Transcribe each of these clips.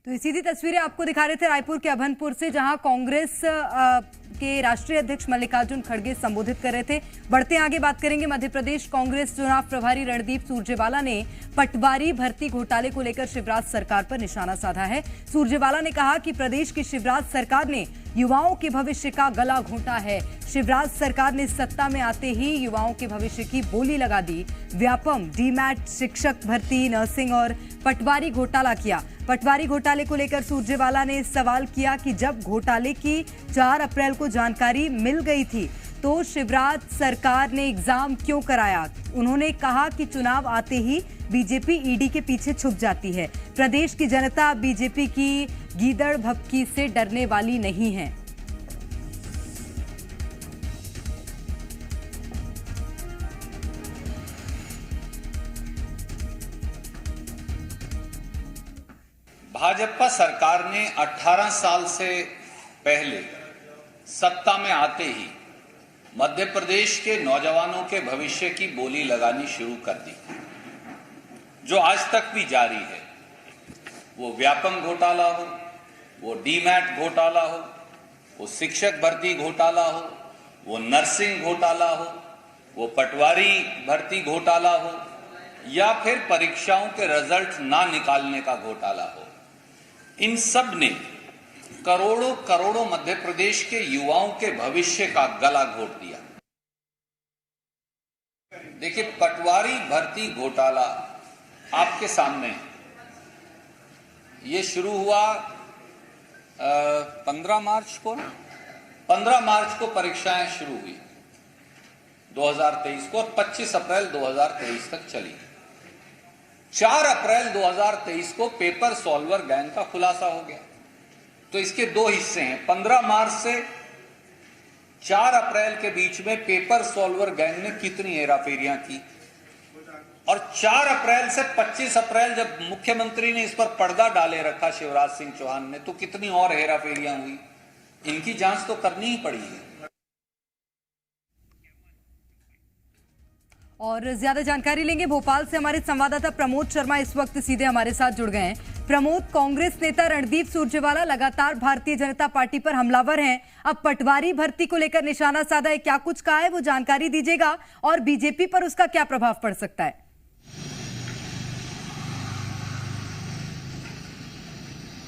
तो सीधी तस्वीरें आपको दिखा रहे थे रायपुर के अभनपुर से, जहां कांग्रेस के राष्ट्रीय अध्यक्ष मल्लिकार्जुन खड़गे संबोधित कर रहे थे। बढ़ते आगे बात करेंगे। मध्य प्रदेश कांग्रेस चुनाव प्रभारी रणदीप सुरजेवाला ने पटवारी भर्ती घोटाले को लेकर शिवराज सरकार पर निशाना साधा है। सुरजेवाला ने कहा कि प्रदेश की शिवराज सरकार ने युवाओं के भविष्य का गला घोंटा है। शिवराज सरकार ने सत्ता में आते ही युवाओं के भविष्य की बोली लगा दी। व्यापम, डीमैट, शिक्षक भर्ती, नर्सिंग और पटवारी घोटाला किया। पटवारी घोटाले को लेकर सुरजेवाला ने सवाल किया कि जब घोटाले की 4 अप्रैल को जानकारी मिल गई थी तो शिवराज सरकार ने एग्जाम क्यों कराया। उन्होंने कहा कि चुनाव आते ही बीजेपी ईडी के पीछे छुप जाती है। प्रदेश की जनता बीजेपी की गीदड़ भभकी से डरने वाली नहीं है। भाजपा सरकार ने 18 साल से पहले सत्ता में आते ही मध्य प्रदेश के नौजवानों के भविष्य की बोली लगानी शुरू कर दी, जो आज तक भी जारी है। वो व्यापम घोटाला हो, वो डीमैट घोटाला हो, वो शिक्षक भर्ती घोटाला हो, वो नर्सिंग घोटाला हो, वो पटवारी भर्ती घोटाला हो, या फिर परीक्षाओं के रिजल्ट ना निकालने का घोटाला हो। इन सब ने करोड़ों करोड़ों मध्य प्रदेश के युवाओं के भविष्य का गला घोट दिया। देखिए, पटवारी भर्ती घोटाला आपके सामने है। ये शुरू हुआ 15 मार्च को परीक्षाएं शुरू हुई 2023 को और 25 अप्रैल 2023 तक चली। 4 अप्रैल 2023 को पेपर सॉल्वर गैंग का खुलासा हो गया। तो इसके 2 हिस्से हैं। 15 मार्च से 4 अप्रैल के बीच में पेपर सॉल्वर गैंग ने कितनी हेराफेरियां की, और 4 अप्रैल से 25 अप्रैल जब मुख्यमंत्री ने इस पर पर्दा डाले रखा शिवराज सिंह चौहान ने, तो कितनी और हेराफेरियां हुई। इनकी जांच तो करनी ही पड़ी है। और ज्यादा जानकारी लेंगे। भोपाल से हमारे संवाददाता प्रमोद शर्मा इस वक्त सीधे हमारे साथ जुड़ गए हैं। प्रमोद, कांग्रेस नेता रणदीप सुरजेवाला लगातार भारतीय जनता पार्टी पर हमलावर हैं। अब पटवारी भर्ती को लेकर निशाना साधा है, क्या कुछ कहा है वो जानकारी दीजिएगा, और बीजेपी पर उसका क्या प्रभाव पड़ सकता है?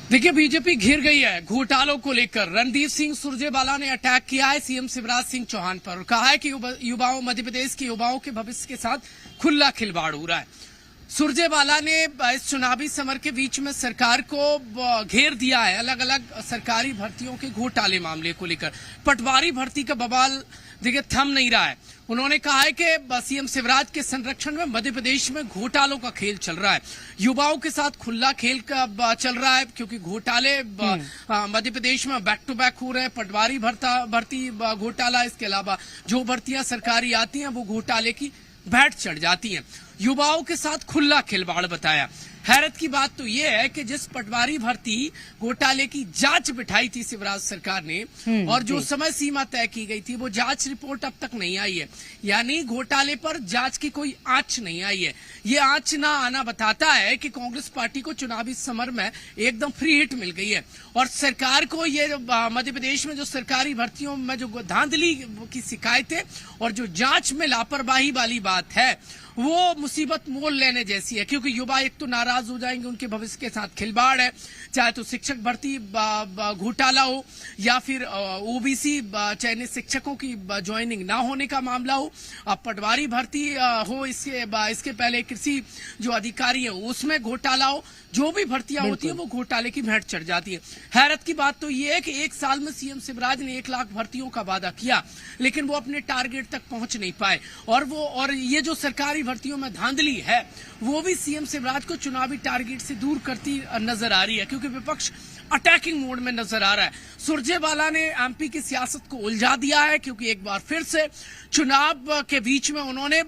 देखिए, बीजेपी घिर गई है घोटालों को लेकर। रणदीप सिंह सुरजेवाला ने अटैक किया है सीएम शिवराज सिंह चौहान पर और कहा है कि युवाओं, मध्य प्रदेश के युवाओं के भविष्य के साथ खुला खिलवाड़ हो रहा है। सुरजेवाला ने इस चुनावी समर के बीच में सरकार को घेर दिया है अलग अलग सरकारी भर्तियों के घोटाले मामले को लेकर। पटवारी भर्ती का बवाल देखिए थम नहीं रहा है। उन्होंने कहा है कि सीएम शिवराज के संरक्षण में मध्य प्रदेश में घोटालों का खेल चल रहा है। युवाओं के साथ खुला खेल का चल रहा है, क्योंकि घोटाले मध्य प्रदेश में बैक टू बैक हो रहे हैं। पटवारी भर्ती घोटाला, इसके अलावा जो भर्तियां सरकारी आती हैं वो घोटाले की भेंट चढ़ जाती हैं। युवाओं के साथ खुला खिलवाड़ बताया। हैरत की बात तो यह है कि जिस पटवारी भर्ती घोटाले की जांच बिठाई थी शिवराज सरकार ने, और जो समय सीमा तय की गई थी, वो जांच रिपोर्ट अब तक नहीं आई है। यानी घोटाले पर जांच की कोई आंच नहीं आई है। ये आंच ना आना बताता है कि कांग्रेस पार्टी को चुनावी समर में एकदम फ्री हिट मिल गई है, और सरकार को ये मध्य प्रदेश में जो सरकारी भर्तियों में जो धांधली की शिकायतें और जो जांच में लापरवाही वाली बात है, वो मुसीबत मोल लेने जैसी है। क्योंकि युवा एक तो नाराज हो जाएंगे, उनके भविष्य के साथ खिलवाड़ है, चाहे तो शिक्षक भर्ती घोटाला हो या फिर ओबीसी चयनित शिक्षकों की ज्वाइनिंग ना होने का मामला हो, अब पटवारी भर्ती हो, इसके पहले कृषि जो अधिकारी है उसमें घोटाला हो। जो भी भर्तियां होती है वो घोटाले की भेंट चढ़ जाती है। हैरत की बात तो ये है कि 1 साल में सीएम शिवराज ने 1 लाख भर्तियों का वादा किया, लेकिन वो अपने टारगेट तक पहुंच नहीं पाए। और ये जो सरकारी भर्तियों में धांधली है, वो भी सीएम शिवराज को चुनावी टारगेट से दूर करती नजर आ रही है, क्योंकि विपक्ष अटैकिंग मोड में नजर आ रहा है। सुरजेवाला ने एमपी की सियासत को उलझा दिया है, क्योंकि एक बार फिर से चुनाव के बीच में उन्होंने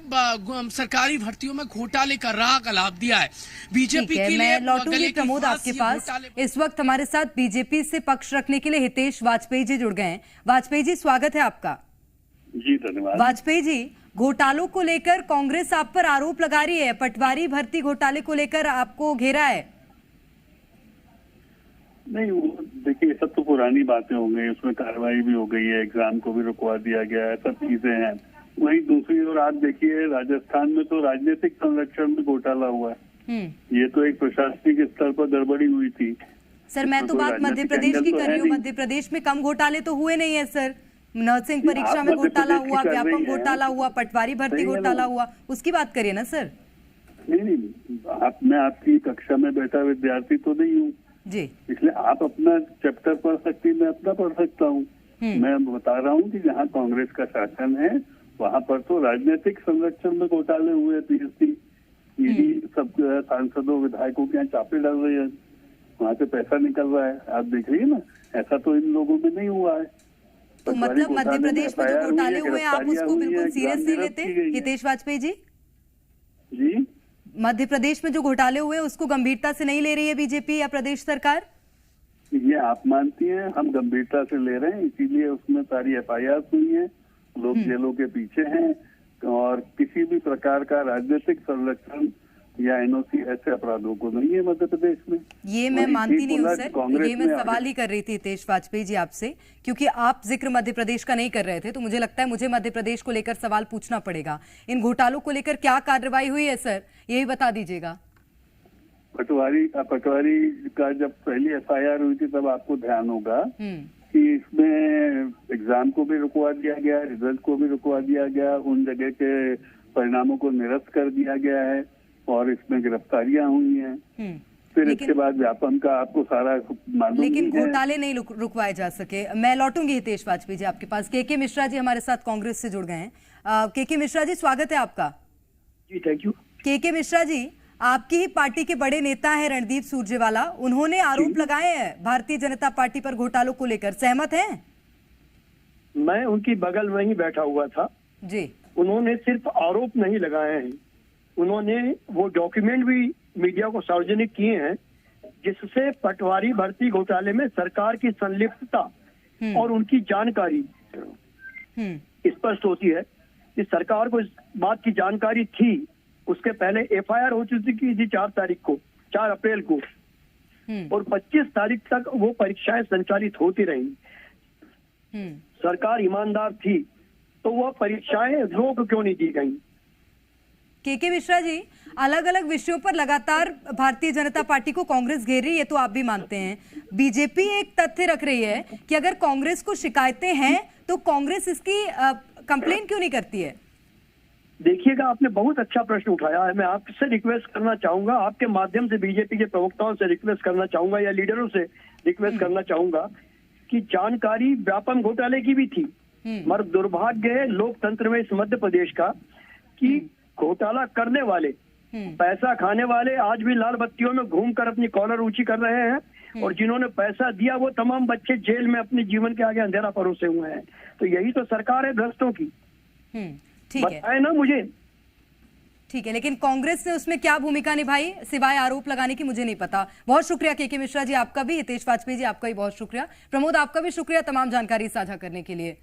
सरकारी भर्तियों में घोटाले का राग अलाप दिया है। बीजेपी के लिए लौटूंगी प्रमोद आपके पास। इस वक्त हमारे साथ बीजेपी से पक्ष रखने के लिए हितेश वाजपेयी जी जुड़ गए हैं। वाजपेयी जी, स्वागत है आपका। जी धन्यवाद। वाजपेयी जी, घोटालों को लेकर कांग्रेस आप पर आरोप लगा रही है, पटवारी भर्ती घोटाले को लेकर आपको घेरा है। नहीं, वो देखिए सब तो पुरानी बातें हो गई, उसमें कार्रवाई भी हो गई है, एग्जाम को भी रुकवा दिया गया है, सब चीजें हैं। वहीं दूसरी ओर आप देखिए राजस्थान में तो राजनीतिक संरक्षण में घोटाला हुआ है। ये तो एक प्रशासनिक स्तर पर गड़बड़ी हुई थी। सर मैं तो बात मध्य प्रदेश की कर रही हूँ। मध्य प्रदेश में कम घोटाले तो हुए नहीं है सर। नर्सिंग परीक्षा में घोटाला हुआ, व्यापम घोटाला हुआ, पटवारी भर्ती घोटाला हुआ, उसकी बात करिए ना सर। नहीं, मैं आपकी कक्षा में बैठा विद्यार्थी तो नहीं हूँ जी, इसलिए आप अपना चैप्टर पढ़ सकती, मैं अपना पढ़ सकता हूँ। मैं बता रहा हूँ कि जहाँ कांग्रेस का शासन है वहाँ पर तो राजनीतिक संरक्षण में घोटाले हुए। पीएससी, ईडी सब सांसदों विधायकों के यहाँ चापे डाल रहे हैं, वहाँ से पैसा निकल रहा है। आप देख रही है ना, ऐसा तो इन लोगों में नहीं हुआ है। तो मतलब मध्य प्रदेश में जो घोटाले हुए हैं आप उसको बिल्कुल सीरियस नहीं लेते हितेश वाजपेयी जी? जी, मध्य प्रदेश में जो घोटाले हुए हैं उसको गंभीरता से नहीं ले रही है बीजेपी या प्रदेश सरकार? ये आप मानती हैं, हम गंभीरता से ले रहे हैं, इसीलिए उसमें सारी एफआईआर हुई है, लोग जेलों के पीछे हैं और किसी भी प्रकार का राजनीतिक संरक्षण या एनओसी ऐसे अपराधों को नहीं है मध्य प्रदेश में। ये मैं मानती नहीं हूँ सर, ये मैं सवाल ही कर रही थी हितेश वाजपेयी जी आपसे, क्योंकि आप जिक्र मध्य प्रदेश का नहीं कर रहे थे, तो मुझे लगता है मुझे मध्य प्रदेश को लेकर सवाल पूछना पड़ेगा। इन घोटालों को लेकर क्या कार्रवाई हुई है सर, यही बता दीजिएगा। पटवारी का जब पहली एफआईआर हुई थी तब आपको ध्यान होगा कि इसमें एग्जाम को भी रुकवा दिया गया, रिजल्ट को भी रुकवा दिया गया, उन जगह के परिणामों को निरस्त कर दिया गया है और इसमें गिरफ्तारियां हुई हैं। फिर इसके बाद व्यापम का आपको सारा मालूम, लेकिन घोटाले नहीं रुकवाए जा सके। मैं लौटूंगी हितेश वाजपेयी जी आपके पास। के मिश्रा जी हमारे साथ कांग्रेस से जुड़ गए हैं। के मिश्रा जी स्वागत है आपका। जी थैंक यू। के मिश्रा जी, आपकी ही पार्टी के बड़े नेता है रणदीप सुरजेवाला, उन्होंने आरोप लगाए हैं भारतीय जनता पार्टी पर घोटालों को लेकर, सहमत हैं? मैं उनकी बगल में ही बैठा हुआ था जी। उन्होंने सिर्फ आरोप नहीं लगाए हैं, उन्होंने वो डॉक्यूमेंट भी मीडिया को सार्वजनिक किए हैं जिससे पटवारी भर्ती घोटाले में सरकार की संलिप्तता और उनकी जानकारी स्पष्ट होती है कि सरकार को इस बात की जानकारी थी। उसके पहले एफआईआर हो चुकी थी 4 अप्रैल को और 25 तारीख तक वो परीक्षाएं संचालित होती रही। सरकार ईमानदार थी तो वह परीक्षाएं रोक क्यों नहीं दी गई? के मिश्रा जी, अलग अलग विषयों पर लगातार भारतीय जनता पार्टी को कांग्रेस घेर रही है, तो आप भी मानते हैं। बीजेपी एक तथ्य रख रही है कि अगर कांग्रेस को शिकायतें हैं तो कांग्रेस इसकी कंप्लेन क्यों नहीं करती है? देखिएगा, आपने बहुत अच्छा प्रश्न उठाया है। मैं आपसे रिक्वेस्ट करना चाहूंगा, आपके माध्यम से बीजेपी के प्रवक्ताओं से रिक्वेस्ट करना चाहूंगा या लीडरों से रिक्वेस्ट करना चाहूंगा कि जानकारी व्यापम घोटाले की भी थी, मगर दुर्भाग्य है लोकतंत्र में इस मध्य प्रदेश का कि घोटाला करने वाले, पैसा खाने वाले आज भी लाल बत्तियों में घूमकर अपनी कॉलर ऊंची कर रहे हैं और जिन्होंने पैसा दिया वो तमाम बच्चे जेल में अपने जीवन के आगे अंधेरा परोसे हुए हैं। तो यही तो सरकार है भ्रष्टों की। ठीक है, बताए ना मुझे। ठीक है, लेकिन कांग्रेस ने उसमें क्या भूमिका निभाई सिवाय आरोप लगाने की, मुझे नहीं पता। बहुत शुक्रिया के मिश्रा जी आपका भी, हितेश वाजपेयी जी आपका भी बहुत शुक्रिया, प्रमोद आपका भी शुक्रिया तमाम जानकारी साझा करने के लिए।